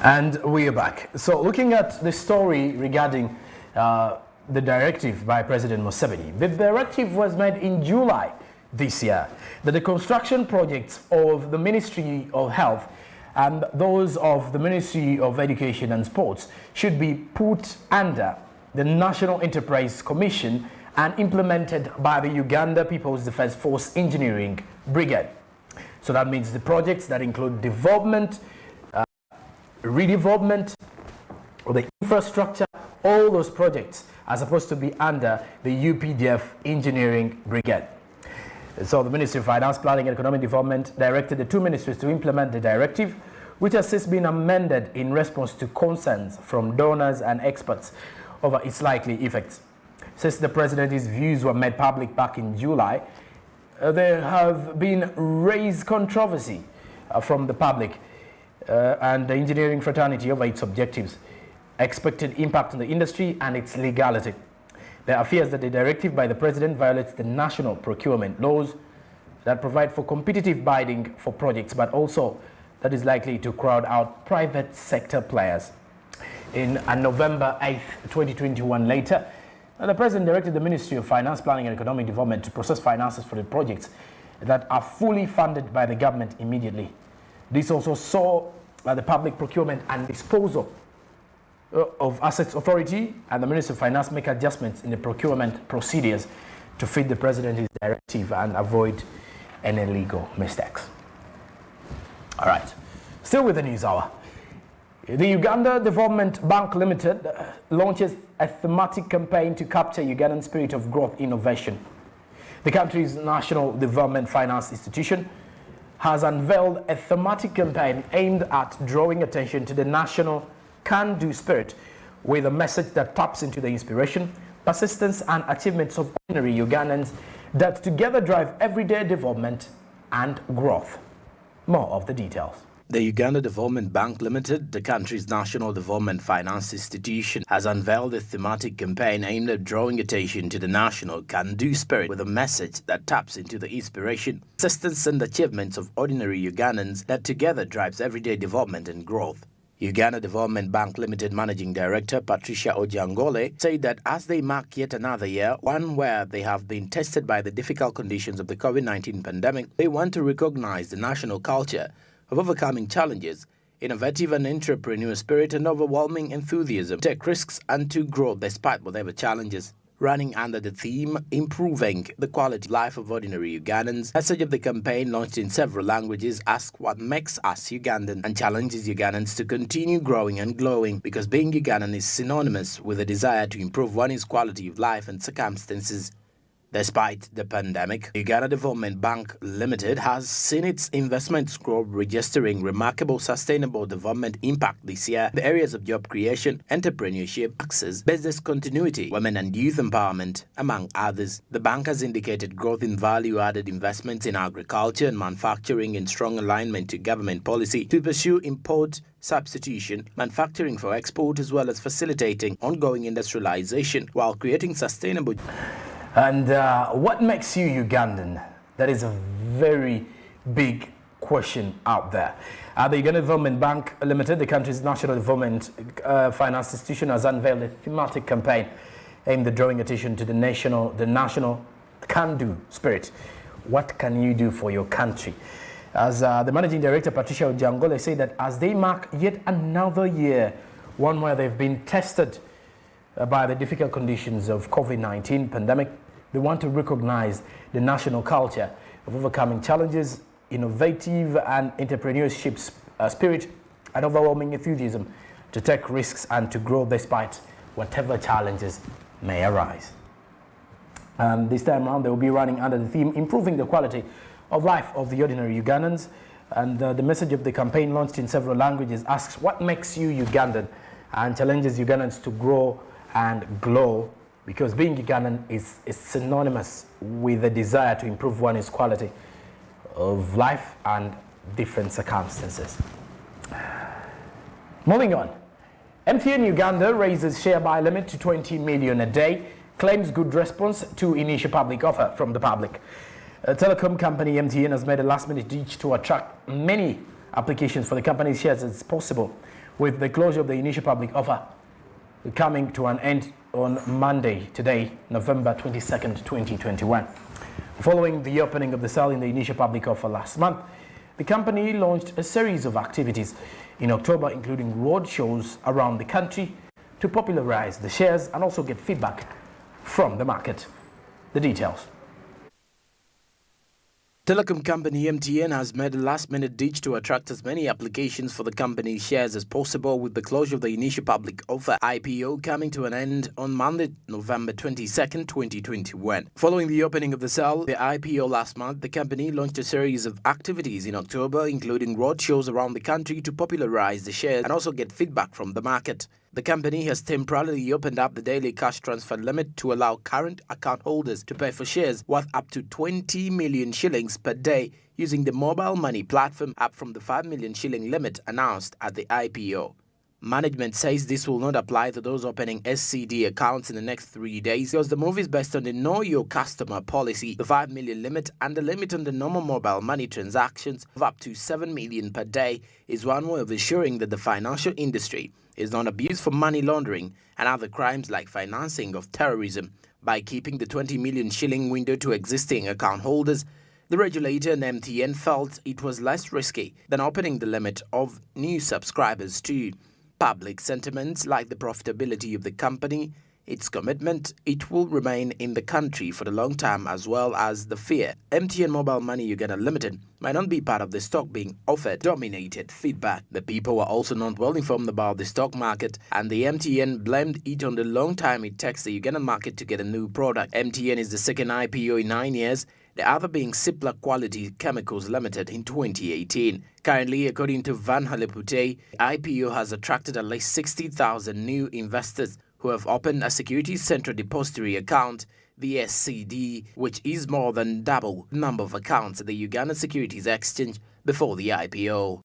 And we are back. So looking at the story regarding the directive by President Museveni. The directive was made in July this year that the construction projects of the Ministry of Health and those of the Ministry of Education and Sports should be put under the National Enterprise Commission and implemented by the Uganda People's Defence Force Engineering Brigade. So that means the projects that include development, redevelopment, or the infrastructure, all those projects are supposed to be under the UPDF Engineering Brigade. So the Ministry of Finance, Planning and Economic Development directed the two ministries to implement the directive, which has since been amended in response to concerns from donors and experts over its likely effects. Since the President's views were made public back in July, there have been raised controversy from the public and the engineering fraternity over its objectives, expected impact on the industry and its legality. There are fears that the directive by the President violates the national procurement laws that provide for competitive bidding for projects, but also that is likely to crowd out private sector players. On November 8th, 2021 later, the President directed the Ministry of Finance, Planning and Economic Development to process finances for the projects that are fully funded by the government immediately. This also saw the Public Procurement and Disposal of Assets Authority and the Ministry of Finance make adjustments in the procurement procedures to fit the President's directive and avoid any legal mistakes. All right, still with the news hour. The Uganda Development Bank Limited launches a thematic campaign to capture Ugandan spirit of growth innovation. The country's National Development Finance Institution has unveiled a thematic campaign aimed at drawing attention to the national can-do spirit with a message that taps into the inspiration, persistence and achievements of ordinary Ugandans that together drive everyday development and growth. More of the details. The Uganda Development Bank Limited, the country's National Development Finance Institution, has unveiled a thematic campaign aimed at drawing attention to the national can-do spirit with a message that taps into the inspiration, persistence and achievements of ordinary Ugandans that together drives everyday development and growth. Uganda Development Bank Limited Managing Director Patricia Ojangole said that as they mark yet another year, one where they have been tested by the difficult conditions of the COVID-19 pandemic, they want to recognize the national culture of overcoming challenges, innovative and entrepreneurial spirit and overwhelming enthusiasm, take risks and to grow despite whatever challenges. Running under the theme, Improving the Quality of Life of Ordinary Ugandans, the message of the campaign, launched in several languages, asks what makes us Ugandan and challenges Ugandans to continue growing and glowing, because being Ugandan is synonymous with a desire to improve one's quality of life and circumstances. Despite the pandemic, Uganda Development Bank Limited has seen its investments grow, registering remarkable sustainable development impact this year in the areas of job creation, entrepreneurship, access, business continuity, women and youth empowerment, among others. The bank has indicated growth in value-added investments in agriculture and manufacturing in strong alignment to government policy to pursue import substitution, manufacturing for export, as well as facilitating ongoing industrialization while creating sustainable. And what makes you Ugandan? That is a very big question out there. The Uganda Development Bank Limited, the country's National Development Finance Institution, has unveiled a thematic campaign aimed at drawing attention to the national can-do spirit. What can you do for your country? As the Managing Director, Patricia Ojangole, said that as they mark yet another year, one where they've been tested by the difficult conditions of COVID-19 pandemic, they want to recognize the national culture of overcoming challenges, innovative and entrepreneurship spirit, and overwhelming enthusiasm to take risks and to grow despite whatever challenges may arise. And this time around, they will be running under the theme, Improving the Quality of Life of the Ordinary Ugandans. And the message of the campaign, launched in several languages, asks what makes you Ugandan and challenges Ugandans to grow and glow, because being Ugandan is synonymous with the desire to improve one's quality of life and different circumstances. Moving on, MTN Uganda raises share buy limit to 20 million a day, claims good response to initial public offer from the public. A telecom company MTN has made a last-minute ditch to attract many applications for the company's shares as possible, with the closure of the initial public offer coming to an end on Monday, today, November 22nd, 2021. Following the opening of the sale in the initial public offer last month, the company launched a series of activities in October, including road shows around the country to popularize the shares and also get feedback from the market. The details. Telecom company MTN has made a last-minute ditch to attract as many applications for the company's shares as possible, with the closure of the initial public offer IPO coming to an end on Monday, November 22nd, 2021. Following the opening of the sale, the IPO last month, the company launched a series of activities in October, including roadshows around the country to popularize the shares and also get feedback from the market. The company has temporarily opened up the daily cash transfer limit to allow current account holders to pay for shares worth up to 20 million shillings per day using the mobile money platform, up from the 5 million shilling limit announced at the IPO. Management says this will not apply to those opening SCD accounts in the next 3 days because the move is based on the Know Your Customer policy. The 5 million limit and the limit on the normal mobile money transactions of up to 7 million per day is one way of ensuring that the financial industry is not abused for money laundering and other crimes like financing of terrorism. By keeping the 20 million shilling window to existing account holders, the regulator and MTN felt it was less risky than opening the limit of new subscribers too. Public sentiments like the profitability of the company, its commitment it will remain in the country for the long time, as well as the fear MTN Mobile Money Uganda Limited might not be part of the stock being offered, dominated feedback. The people were also not well informed about the stock market, and the MTN blamed it on the long time it takes the Ugandan market to get a new product. MTN is the second IPO in 9 years, the other being Cipla Quality Chemicals Limited in 2018. Currently, according to Van Halepute, IPO has attracted at least 60,000 new investors who have opened a Securities Central Depository account, the SCD, which is more than double the number of accounts at the Uganda Securities Exchange before the IPO.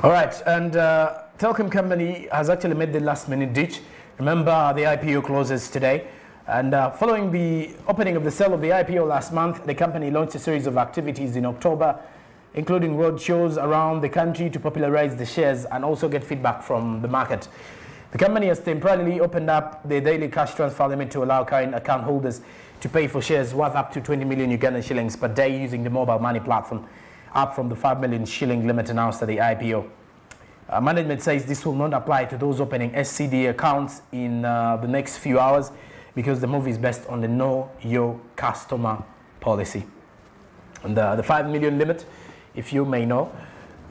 All right, and Telecom company has actually made the last-minute ditch. Remember, the IPO closes today. And following the opening of the sale of the IPO last month, the company launched a series of activities in October, including road shows around the country to popularize the shares and also get feedback from the market. The company has temporarily opened up the daily cash transfer limit to allow current account holders to pay for shares worth up to 20 million Ugandan shillings per day using the mobile money platform, up from the 5 million shilling limit announced at the IPO. Management says this will not apply to those opening SCD accounts in the next few hours, because the move is based on the Know Your Customer policy. And the 5 million limit, if you may know,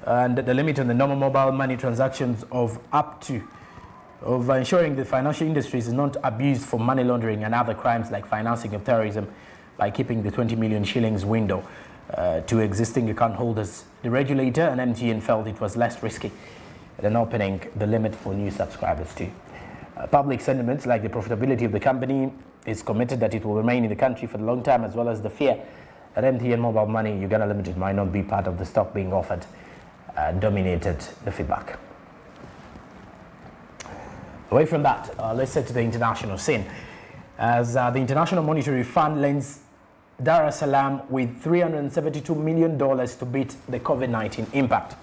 and the limit on the normal mobile money transactions of ensuring the financial industry is not abused for money laundering and other crimes like financing of terrorism by keeping the 20 million shillings window to existing account holders. The regulator and MTN felt it was less risky than opening the limit for new subscribers too. Public sentiments like the profitability of the company is committed that it will remain in the country for a long time, as well as the fear that MTN Mobile Money Uganda Limited might not be part of the stock being offered, dominated the feedback. Away from that, let's head to the international scene, as the International Monetary Fund lends Dar es Salaam with $372 million to beat the COVID-19 impact.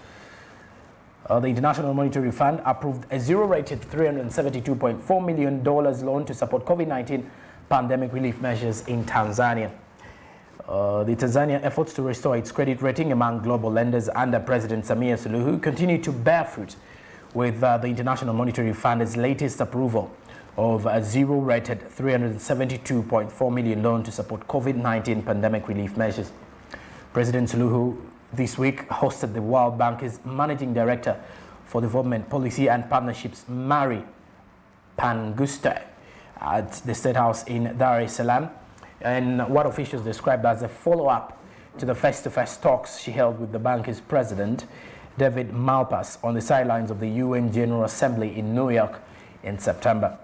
The International Monetary Fund approved a zero-rated $372.4 million loan to support COVID-19 pandemic relief measures in Tanzania. The Tanzania efforts to restore its credit rating among global lenders under President Samia Suluhu continue to bear fruit, with the International Monetary Fund's latest approval of a zero-rated $372.4 million loan to support COVID-19 pandemic relief measures. President Suluhu this week hosted the World Bank's Managing Director for Development Policy and Partnerships, Mary Pangusta, at the State House in Dar es Salaam, and what officials described as a follow-up to the face-to-face talks she held with the bank's president, David Malpass, on the sidelines of the UN General Assembly in New York in September.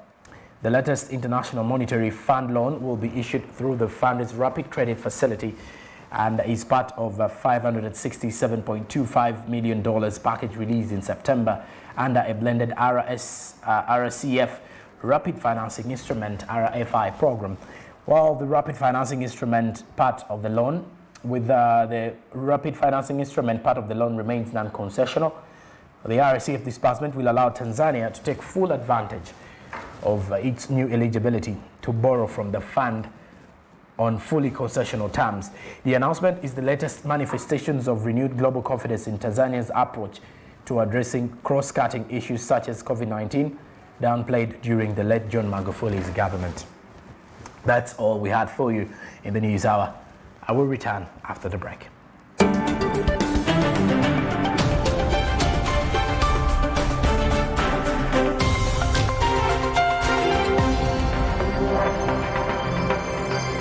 The latest International Monetary Fund loan will be issued through the fund's Rapid Credit Facility and is part of a $567.25 million package released in September under a blended RCF Rapid Financing Instrument RFI program. While the Rapid Financing Instrument part of the loan, with the Rapid Financing Instrument part of the loan remains non-concessional, The RSCF disbursement will allow Tanzania to take full advantage of its new eligibility to borrow from the fund on fully concessional terms. The announcement is the latest manifestations of renewed global confidence in Tanzania's approach to addressing cross-cutting issues such as COVID-19, downplayed during the late John Magufuli's government. That's all we had for you in the news hour. I will return after the break.